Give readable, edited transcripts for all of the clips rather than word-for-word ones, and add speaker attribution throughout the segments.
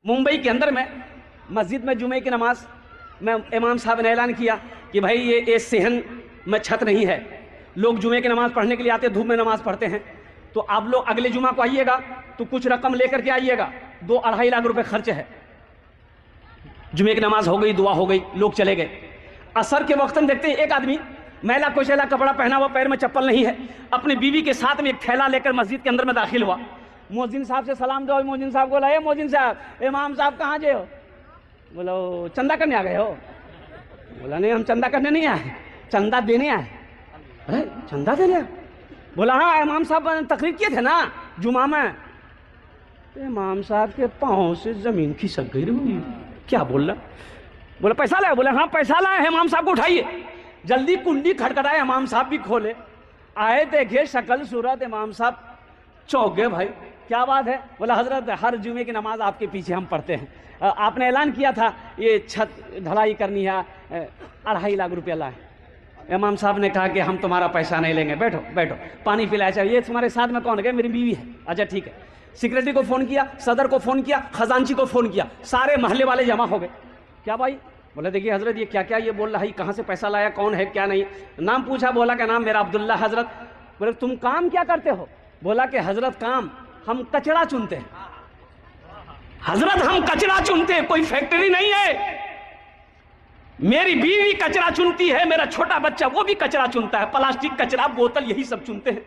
Speaker 1: मुंबई के अंदर में मस्जिद में जुमे की नमाज में इमाम साहब ने ऐलान किया कि भाई ये सेहन में छत नहीं है, लोग जुमे की नमाज पढ़ने के लिए आते, धूप में नमाज पढ़ते हैं, तो आप लोग अगले जुमा को आइएगा तो कुछ रकम लेकर के आइएगा, 2-2.5 लाख रुपए खर्च है। जुमे की नमाज हो गई, दुआ हो गई, लोग चले गए। असर के वक्त में देखते हैं एक आदमी मैला कुचैला कपड़ा पहना हुआ, पैर में चप्पल नहीं है, अपनी बीवी के साथ में एक थैला लेकर मस्जिद के अंदर में दाखिल हुआ। मोहजिन साहब से सलाम दो। मोहजिन साहब बोला, ए मोहजिन साहब, इमाम साहब कहाँ गए हो? बोला चंदा करने आ गए हो? बोला नहीं, हम चंदा करने नहीं आए, चंदा देने आए। अरे चंदा देने आए? बोला हाँ, इमाम साहब तकरीर किए थे ना जुमा में। इमाम साहब के पाँव से जमीन खिसक गई। क्या बोल रहा? बोला पैसा लाए? बोले हाँ पैसा लाए, इमाम साहब को उठाइए। जल्दी कुंडी खटखटाए, इमाम साहब भी खोले, आए, देखे शक्ल सूरत, इमाम साहब चौंक गए। भाई क्या बात है? बोला हजरत हर जुमे की नमाज आपके पीछे हम पढ़ते हैं, आपने ऐलान किया था ये छत ढलाई करनी है, 2.5 लाख रुपया लाए। इमाम साहब ने कहा कि हम तुम्हारा पैसा नहीं लेंगे, बैठो बैठो, पानी पिलाया चाहिए। ये तुम्हारे साथ में कौन है? मेरी बीवी है। अच्छा ठीक है। सेक्रेटरी को फ़ोन किया, सदर को फ़ोन किया, खजांची को फ़ोन किया, सारे महल्ले वाले जमा हो गए। क्या भाई? बोले देखिए हजरत ये क्या क्या ये बोल रहा है, कहाँ से पैसा लाया, कौन है क्या नहीं। नाम पूछा, बोला क्या नाम? मेरा अब्दुल्ला। हजरत बोले तुम काम क्या करते हो? बोला कि हजरत काम हम कचरा चुनते हैं। हजरत हम कचरा चुनते हैं, कोई फैक्ट्री नहीं है। मेरी बीवी कचरा चुनती है, मेरा छोटा बच्चा वो भी कचरा चुनता है, प्लास्टिक कचरा, बोतल, यही सब चुनते हैं।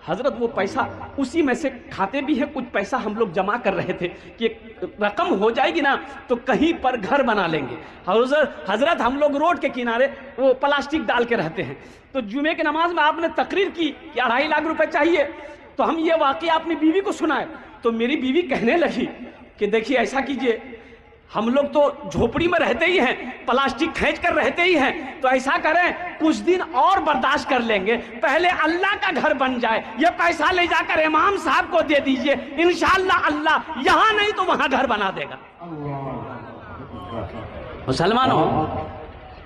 Speaker 1: हजरत वो पैसा उसी में से खाते भी हैं, कुछ पैसा हम लोग जमा कर रहे थे कि रकम हो जाएगी ना तो कहीं पर घर बना लेंगे। हजरत हम लोग रोड के किनारे वो प्लास्टिक डाल के रहते हैं। तो जुमे की नमाज में आपने तकरीर की कि 2.5 लाख रुपए चाहिए, तो हम ये वाकया अपनी बीवी को सुनाए। तो मेरी बीवी कहने लगी कि देखिए ऐसा कीजिए, हम लोग तो झोपड़ी में रहते ही हैं, प्लास्टिक खींच कर रहते ही हैं, तो ऐसा करें कुछ दिन और बर्दाश्त कर लेंगे, पहले अल्लाह का घर बन जाए, ये पैसा ले जाकर इमाम साहब को दे दीजिए, इंशाअल्लाह अल्लाह यहाँ नहीं तो वहां घर बना देगा। मुसलमानों,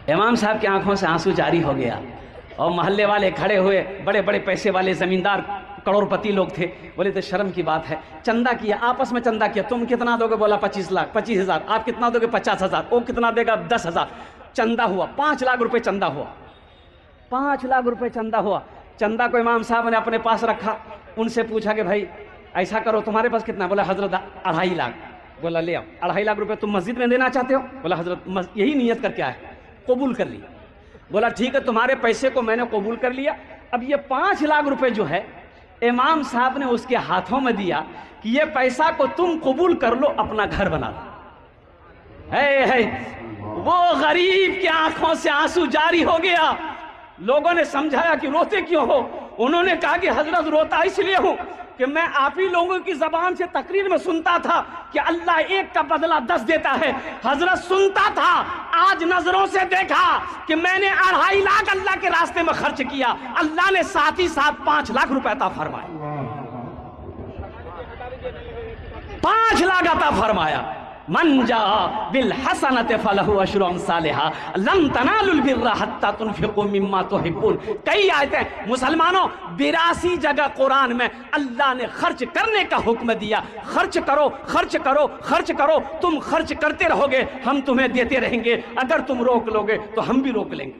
Speaker 1: इमाम साहब की आंखों से आंसू जारी हो गया और मोहल्ले वाले खड़े हुए, बड़े बड़े पैसे वाले जमींदार करोड़पति लोग थे। बोले तो शर्म की बात है, चंदा किया, आपस में चंदा किया, तुम कितना दोगे? बोला 25 लाख, 25,000। आप कितना दोगे? 50,000। वो कितना देगा? 10,000। चंदा हुआ 5 लाख रुपए, चंदा हुआ 5 लाख रुपए चंदा हुआ। चंदा को इमाम साहब ने अपने पास रखा, उनसे पूछा कि भाई ऐसा करो, तुम्हारे पास कितना? बोला हजरत 2.5 लाख। बोला ले आओ, 2.5 लाख रुपए तुम मस्जिद में देना चाहते हो? बोला हजरत यही नियत करके आए, कबूल कर लिया। बोला ठीक है, तुम्हारे पैसे को मैंने कबूल कर लिया। अब ये 5 लाख रुपए जो है इमाम साहब ने उसके हाथों में दिया कि ये पैसा को तुम कबूल कर लो, अपना घर बना लो। है वो गरीब की आंखों से आंसू जारी हो गया। लोगों ने समझाया कि रोते क्यों हो? उन्होंने कहा कि हजरत रोता इसलिए हूं कि मैं आप ही लोगों की जबान से तकरीर में सुनता था कि अल्लाह एक का बदला 10 देता है। हजरत सुनता था, आज नजरों से देखा कि मैंने 2.5 लाख अल्लाह के रास्ते में खर्च किया, अल्लाह ने साथ ही साथ 5 लाख रुपए अता फरमाए। 5 लाख अता फरमाया। मन जा बिल हसनत फलहु अशरु अमसालिहा लन तनालुल बिर्रा हत्ता तुनफिकू मिम्मा तुहिब्बून। कई आयतें मुसलमानों 82 जगह कुरान में अल्लाह ने खर्च करने का हुक्म दिया। खर्च करो, खर्च करो, खर्च करो। तुम खर्च करते रहोगे, हम तुम्हें देते रहेंगे। अगर तुम रोक लोगे तो हम भी रोक लेंगे।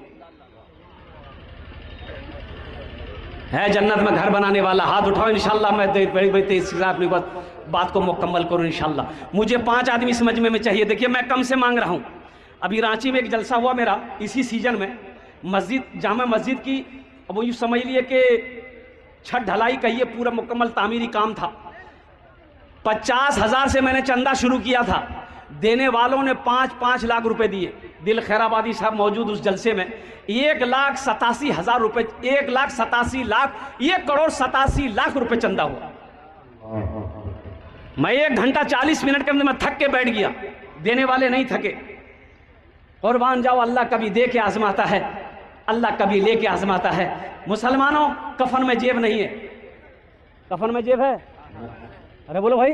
Speaker 1: है जन्नत में घर बनाने वाला, हाथ उठाओ। इंशाल्लाह मैं अपनी बात को मुकम्मल करूँ इंशाल्लाह। मुझे 5 आदमी इस मजमे में चाहिए। देखिए मैं कम से मांग रहा हूँ। अभी रांची में एक जलसा हुआ मेरा इसी सीजन में, मस्जिद, जामा मस्जिद की, अब वो यूँ समझ लिए कि छत ढलाई का ये पूरा मुकम्मल तामीरी काम था। 50,000 से मैंने चंदा शुरू किया था, देने वालों ने 5-5 लाख रुपए दिए। दिल खैराबादी साहब मौजूद उस जलसे में। 1,87,000 रुपए, 1,87,00,000 लाख रुपए चंदा हुआ। मैं 1 घंटा 40 मिनट के अंदर मैं थक के बैठ गया, देने वाले नहीं थके। कुर्बान जाओ, अल्लाह कभी दे के आजमाता है, अल्लाह कभी ले के आजमाता है। मुसलमानों, कफन में जेब नहीं है। कफन में जेब है? अरे बोलो भाई।